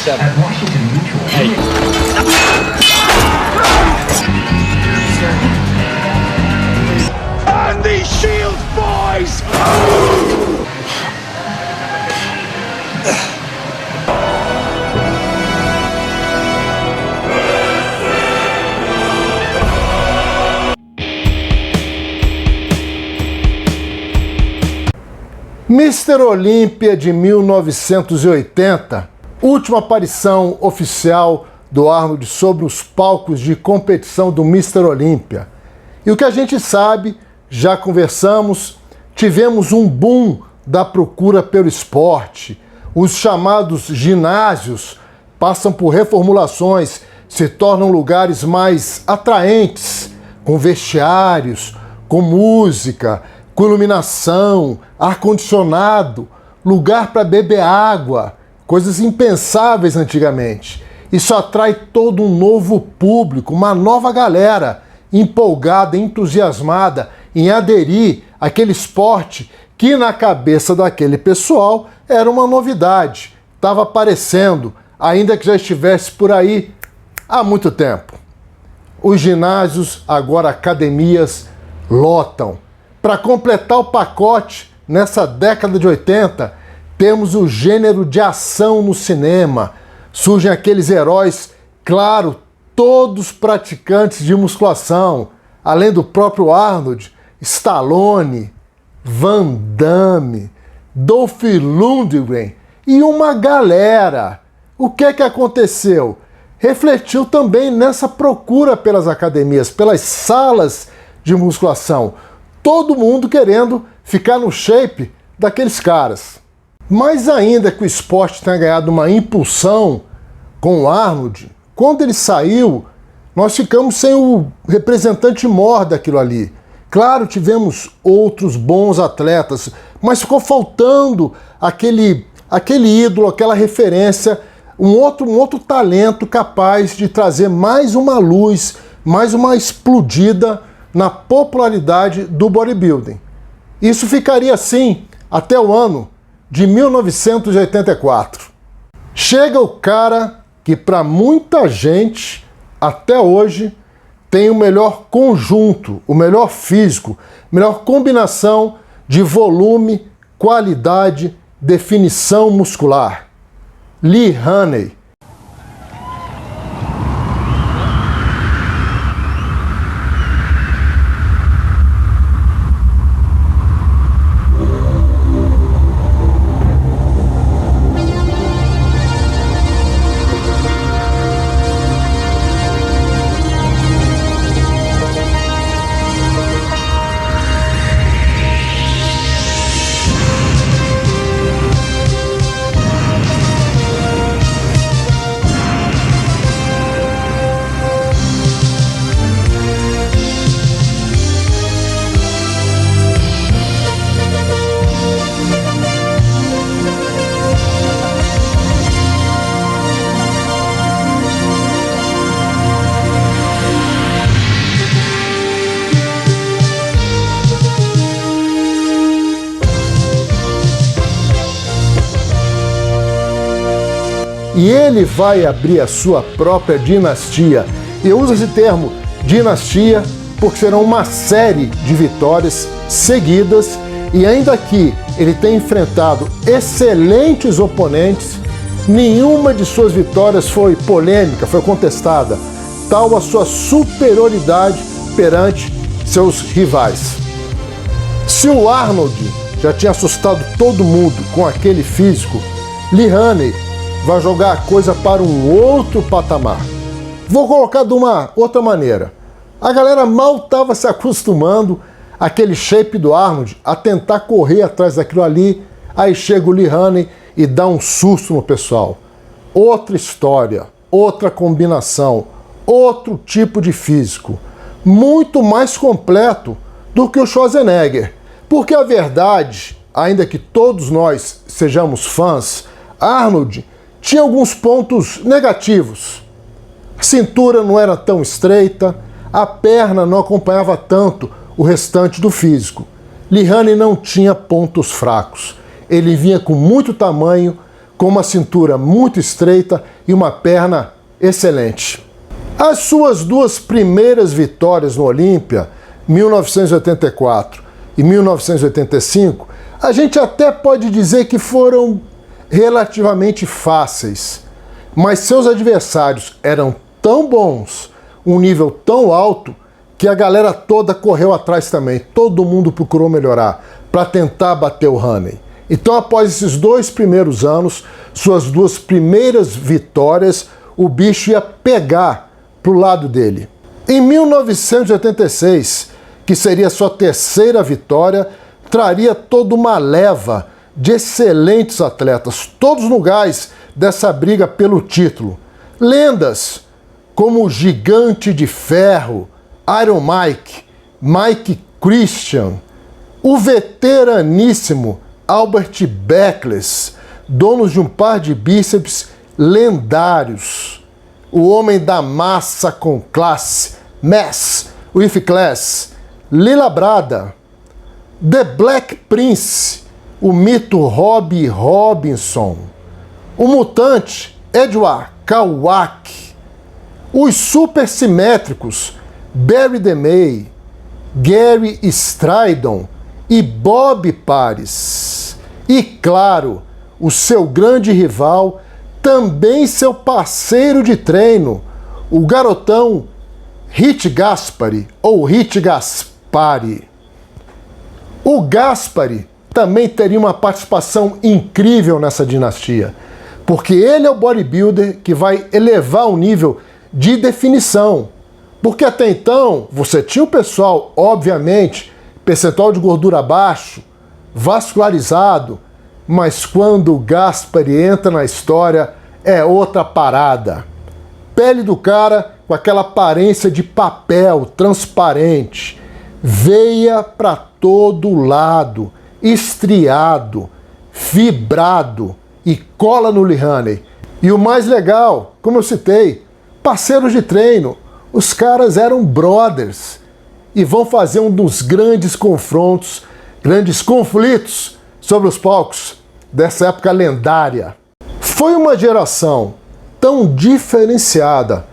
7. Hey. And these shields, boys! Mr. Olímpia de 1980, última aparição oficial do Arnold sobre os palcos de competição do Mr. Olímpia. E o que a gente sabe, já conversamos, tivemos um boom da procura pelo esporte. Os chamados ginásios passam por reformulações, se tornam lugares mais atraentes, com vestiários, com música, com iluminação, ar-condicionado, lugar para beber água, coisas impensáveis antigamente. Isso atrai todo um novo público, uma nova galera empolgada, entusiasmada em aderir àquele esporte que na cabeça daquele pessoal era uma novidade, estava aparecendo, ainda que já estivesse por aí há muito tempo. Os ginásios, agora academias, lotam. Para completar o pacote, nessa década de 80, temos o gênero de ação no cinema. Surgem aqueles heróis, claro, todos praticantes de musculação, além do próprio Arnold, Stallone, Van Damme, Dolph Lundgren e uma galera. O que é que aconteceu? Refletiu também nessa procura pelas academias, pelas salas de musculação. Todo mundo querendo ficar no shape daqueles caras. Mas ainda que o esporte tenha ganhado uma impulsão com o Arnold, quando ele saiu, nós ficamos sem o representante maior daquilo ali. Claro, tivemos outros bons atletas, mas ficou faltando aquele ídolo, aquela referência, um outro talento capaz de trazer mais uma luz, mais uma explodida na popularidade do bodybuilding. Isso ficaria assim até o ano de 1984. Chega o cara que para muita gente, até hoje, tem o melhor conjunto, o melhor físico, melhor combinação de volume, qualidade, definição muscular. Lee Haney. E ele vai abrir a sua própria dinastia. Eu uso esse termo, dinastia, porque serão uma série de vitórias seguidas e ainda que ele tenha enfrentado excelentes oponentes, nenhuma de suas vitórias foi polêmica, foi contestada, tal a sua superioridade perante seus rivais. Se o Arnold já tinha assustado todo mundo com aquele físico, Lee Haney vai jogar a coisa para um outro patamar. Vou colocar de uma outra maneira. A galera mal estava se acostumando àquele shape do Arnold, a tentar correr atrás daquilo ali, aí chega o Lee Haney e dá um susto no pessoal. Outra história, outra combinação, outro tipo de físico, muito mais completo do que o Schwarzenegger. Porque a verdade, ainda que todos nós sejamos fãs, Arnold tinha alguns pontos negativos. A cintura não era tão estreita, a perna não acompanhava tanto o restante do físico. Lee Haney não tinha pontos fracos. Ele vinha com muito tamanho, com uma cintura muito estreita e uma perna excelente. As suas duas primeiras vitórias no Olímpia, 1984 e 1985, a gente até pode dizer que foram relativamente fáceis, mas seus adversários eram tão bons, um nível tão alto, que a galera toda correu atrás também. Todo mundo procurou melhorar para tentar bater o Haney. Então, após esses 2 primeiros anos, suas 2 primeiras vitórias, o bicho ia pegar pro lado dele. Em 1986, que seria sua terceira vitória, traria toda uma leva de excelentes atletas, todos no gás dessa briga pelo título. Lendas como o Gigante de Ferro, Iron Mike, Mike Christian, o veteraníssimo Albert Beckless, donos de um par de bíceps lendários, o homem da massa com classe, Mass with Class, Lila Brada, The Black Prince, o mito Robbie Robinson, o mutante Edward Kawak, os supersimétricos Barry DeMay, Gary Stridon e Bob Paris. E claro, o seu grande rival, também seu parceiro de treino, o garotão Hit Gaspari ou Hit Gaspari. O Gaspari também teria uma participação incrível nessa dinastia, porque ele é o bodybuilder que vai elevar o nível de definição. Porque até então, você tinha o pessoal, obviamente, percentual de gordura baixo, vascularizado, mas quando o Gaspari entra na história, é outra parada. Pele do cara com aquela aparência de papel transparente, veia para todo lado, estriado, fibrado e cola no Lee Haney. E o mais legal, como eu citei, parceiros de treino. Os caras eram brothers e vão fazer um dos grandes confrontos, grandes conflitos sobre os palcos dessa época lendária. Foi uma geração tão diferenciada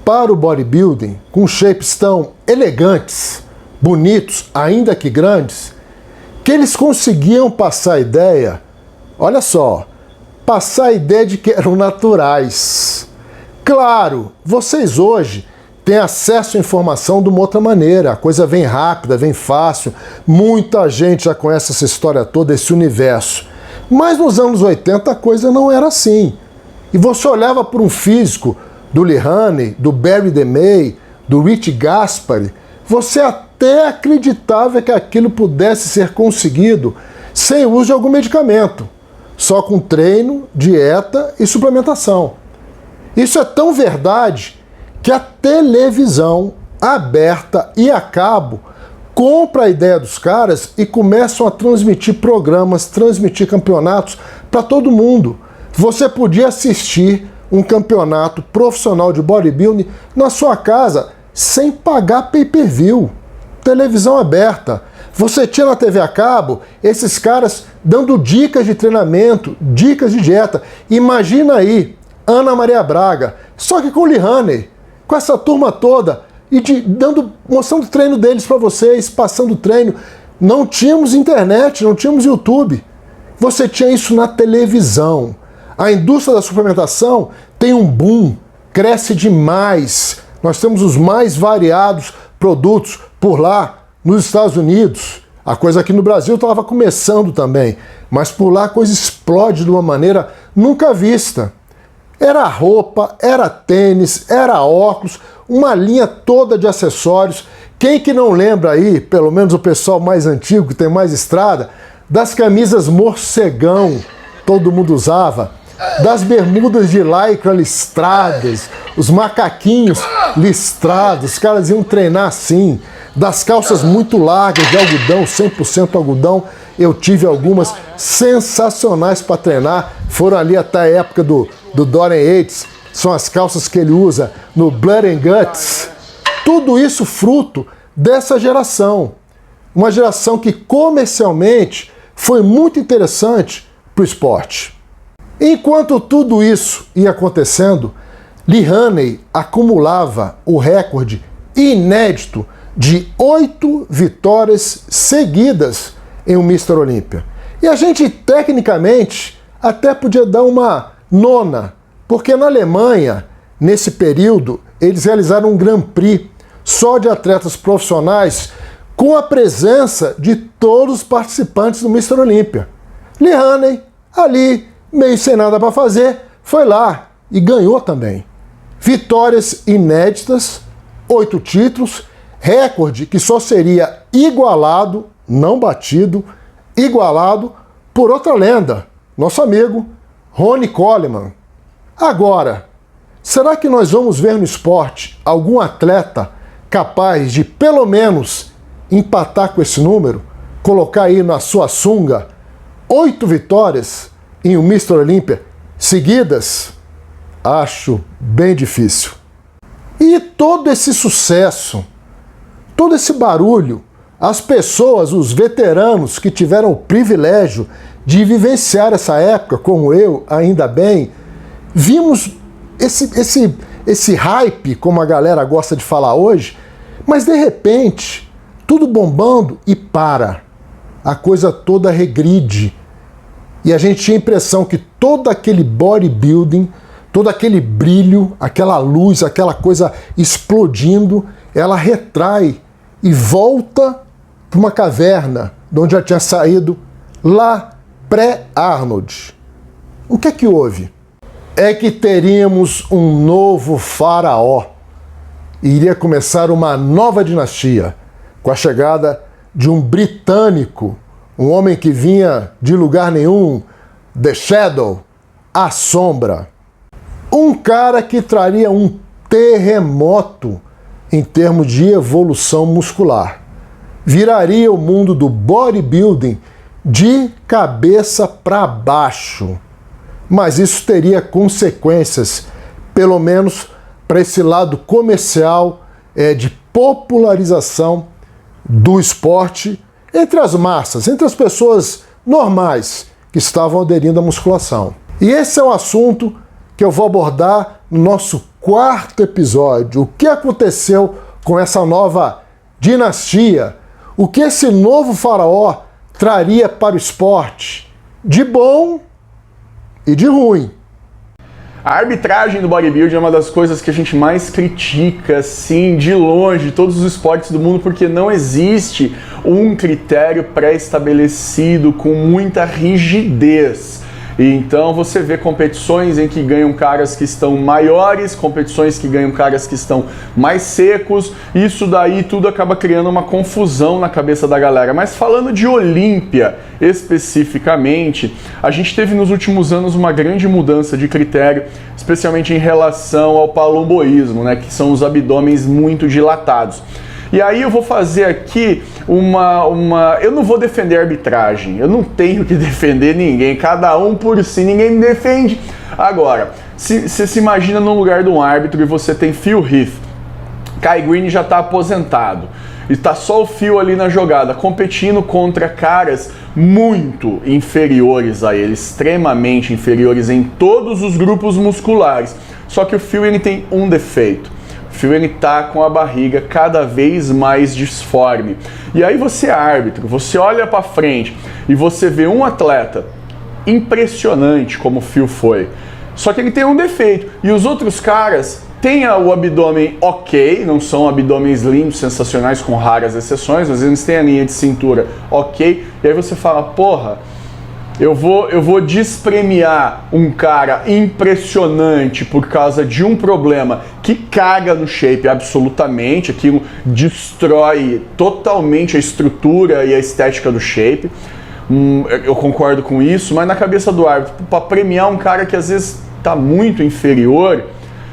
para o bodybuilding, com shapes tão elegantes, bonitos, ainda que grandes, que eles conseguiam passar a ideia, olha só, passar a ideia de que eram naturais. Claro, vocês hoje têm acesso à informação de uma outra maneira, a coisa vem rápida, vem fácil, muita gente já conhece essa história toda, esse universo. Mas nos anos 80 a coisa não era assim. E você olhava por um físico do Lee Haney, do Barry DeMay, do Rich Gaspari, você até acreditava que aquilo pudesse ser conseguido sem o uso de algum medicamento, só com treino, dieta e suplementação. Isso é tão verdade que a televisão aberta e a cabo compra a ideia dos caras e começam a transmitir programas, transmitir campeonatos para todo mundo. Você podia assistir um campeonato profissional de bodybuilding na sua casa sem pagar pay-per-view. Televisão aberta. Você tinha na TV a cabo esses caras dando dicas de treinamento, dicas de dieta. Imagina aí Ana Maria Braga, só que com o Lee Haney, com essa turma toda, e mostrando o treino deles para vocês, passando o treino. Não tínhamos internet, não tínhamos YouTube. Você tinha isso na televisão. A indústria da suplementação tem um boom, cresce demais. Nós temos os mais variados produtos por lá nos Estados Unidos. A coisa aqui no Brasil estava começando também, mas por lá a coisa explode de uma maneira nunca vista. Era roupa, era tênis, era óculos, uma linha toda de acessórios. Quem que não lembra aí, pelo menos o pessoal mais antigo, que tem mais estrada, das camisas morcegão, todo mundo usava, das bermudas de lycra listradas, os macaquinhos listrados, os caras iam treinar assim, das calças muito largas de algodão, 100% algodão. Eu tive algumas sensacionais para treinar, foram ali até a época do Dorian Yates, são as calças que ele usa no Blood and Guts. Tudo isso fruto dessa geração. Uma geração que comercialmente foi muito interessante para o esporte. Enquanto tudo isso ia acontecendo, Lee Haney acumulava o recorde inédito de 8 vitórias seguidas em um Mr. Olímpia. E a gente, tecnicamente, até podia dar uma nona, porque na Alemanha, nesse período, eles realizaram um Grand Prix só de atletas profissionais com a presença de todos os participantes do Mr. Olímpia. Lee Haney, ali, meio sem nada para fazer, foi lá e ganhou também. Vitórias inéditas, 8 títulos, recorde que só seria igualado, não batido, igualado por outra lenda, nosso amigo Ronnie Coleman. Agora, será que nós vamos ver no esporte algum atleta capaz de, pelo menos, empatar com esse número? Colocar aí na sua sunga 8 vitórias em um Mr. Olímpia seguidas? Acho bem difícil. E todo esse sucesso, todo esse barulho, as pessoas, os veteranos que tiveram o privilégio de vivenciar essa época, como eu, ainda bem, vimos esse hype, como a galera gosta de falar hoje, mas de repente, tudo bombando e para. A coisa toda regride. E a gente tinha a impressão que todo aquele bodybuilding, todo aquele brilho, aquela luz, aquela coisa explodindo, ela retrai e volta para uma caverna de onde já tinha saído lá pré-Arnold. O que é que houve? É que teríamos um novo faraó. Iria começar uma nova dinastia, com a chegada de um britânico, um homem que vinha de lugar nenhum, The Shadow, a sombra. Um cara que traria um terremoto em termos de evolução muscular. Viraria o mundo do bodybuilding de cabeça para baixo. Mas isso teria consequências, pelo menos para esse lado comercial, de popularização do esporte entre as massas, entre as pessoas normais que estavam aderindo à musculação. E esse é um assunto que eu vou abordar no nosso 4º episódio. O que aconteceu com essa nova dinastia? O que esse novo faraó traria para o esporte? De bom e de ruim. A arbitragem do bodybuilding é uma das coisas que a gente mais critica, sim, de longe, de todos os esportes do mundo, porque não existe um critério pré-estabelecido com muita rigidez. E então você vê competições em que ganham caras que estão maiores, competições que ganham caras que estão mais secos, isso daí tudo acaba criando uma confusão na cabeça da galera. Mas falando de Olímpia especificamente, a gente teve nos últimos anos uma grande mudança de critério, especialmente em relação ao palomboísmo, né, que são os abdômenes muito dilatados. E aí eu vou fazer aqui eu não vou defender a arbitragem, eu não tenho que defender ninguém, cada um por si, ninguém me defende. Agora, você se imagina no lugar de um árbitro e você tem Phil Heath, Kai Greene já está aposentado, e está só o Phil ali na jogada, competindo contra caras muito inferiores a ele, extremamente inferiores em todos os grupos musculares. Só que o Phil ele tem um defeito. O Phil ele tá com a barriga cada vez mais disforme. E aí você é árbitro, você olha para frente e você vê um atleta impressionante como o Phil foi. Só que ele tem um defeito. E os outros caras têm o abdômen ok, não são abdômenes lindos, sensacionais, com raras exceções, às vezes tem a linha de cintura ok. E aí você fala, porra, eu vou despremiar um cara impressionante por causa de um problema que caga no shape absolutamente, aquilo destrói totalmente a estrutura e a estética do shape. Eu concordo com isso, mas na cabeça do árbitro, para premiar um cara que às vezes está muito inferior,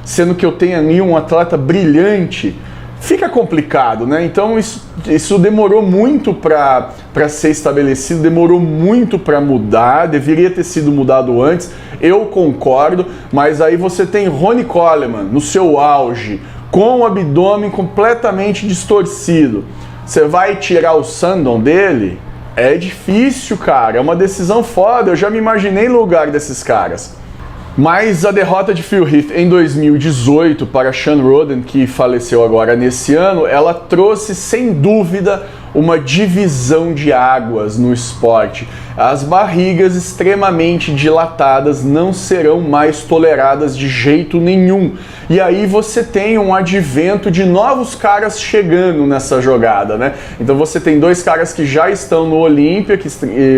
sendo que eu tenho ali um atleta brilhante, fica complicado, né? Então isso demorou muito para ser estabelecido, demorou muito para mudar, deveria ter sido mudado antes, eu concordo, mas aí você tem Ronnie Coleman no seu auge, com o abdômen completamente distorcido. Você vai tirar o Sandon dele? É difícil, cara, é uma decisão foda, eu já me imaginei no lugar desses caras. Mas a derrota de Phil Heath em 2018 para Sean Roden, que faleceu agora nesse ano, ela trouxe sem dúvida uma divisão de águas no esporte. As barrigas extremamente dilatadas não serão mais toleradas de jeito nenhum. E aí você tem um advento de novos caras chegando nessa jogada, né? Então você tem dois caras que já estão no Olímpia,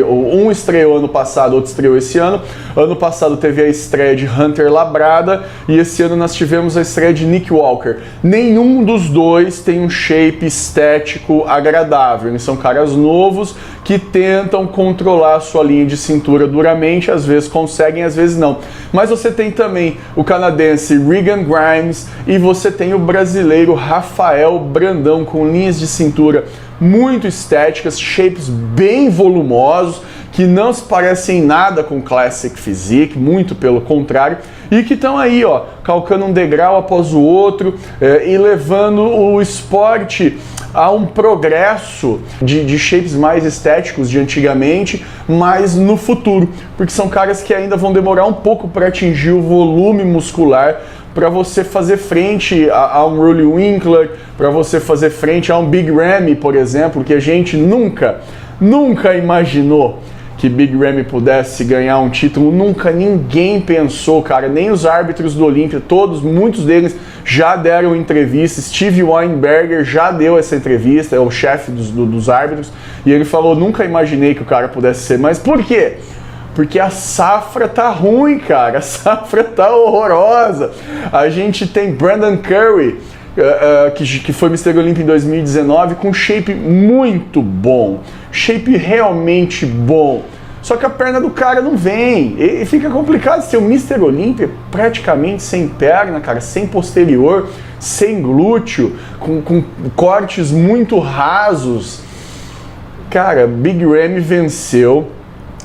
um estreou ano passado, outro estreou esse ano. Ano passado teve a estreia de Hunter Labrada e esse ano nós tivemos a estreia de Nick Walker. Nenhum dos dois tem um shape estético agradável. Eles são caras novos que tentam controlar a sua linha de cintura duramente, às vezes conseguem, às vezes não. Mas você tem também o canadense Regan Grimes e você tem o brasileiro Rafael Brandão, com linhas de cintura muito estéticas, shapes bem volumosos, que não se parecem em nada com Classic Physique, muito pelo contrário, e que estão aí, ó, calcando um degrau após o outro e levando o esporte a um progresso de shapes mais estéticos de antigamente, mas no futuro, porque são caras que ainda vão demorar um pouco para atingir o volume muscular para você fazer frente a um Rory Winkler, para você fazer frente a um Big Ramy, por exemplo, que a gente nunca imaginou que Big Ramy pudesse ganhar um título, nunca ninguém pensou, cara, nem os árbitros do Olímpia, muitos deles já deram entrevista. Steve Weinberger já deu essa entrevista, é o chefe dos árbitros, e ele falou, nunca imaginei que o cara pudesse ser, mas por quê? Porque a safra tá ruim, cara, a safra tá horrorosa. A gente tem Brandon Curry, que foi Mr. Olympia em 2019, com shape muito bom, shape realmente bom. Só que a perna do cara não vem, e fica complicado ser o Mr. Olympia praticamente sem perna, cara, sem posterior, sem glúteo, com cortes muito rasos. Cara, Big Ramy venceu.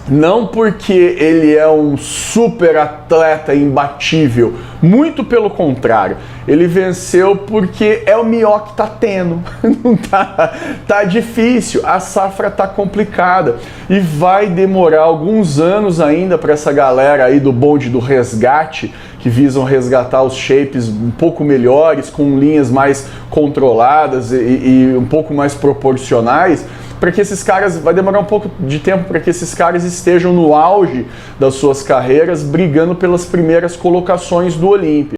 Não porque ele é um super atleta imbatível, muito pelo contrário, ele venceu porque é o melhor que tá tendo. Não tá difícil, a safra tá complicada e vai demorar alguns anos ainda para essa galera aí do bonde do resgate, que visam resgatar os shapes um pouco melhores, com linhas mais controladas e um pouco mais proporcionais, para que esses caras, vai demorar um pouco de tempo para que esses caras estejam no auge das suas carreiras, brigando pelas primeiras colocações do Olímpia.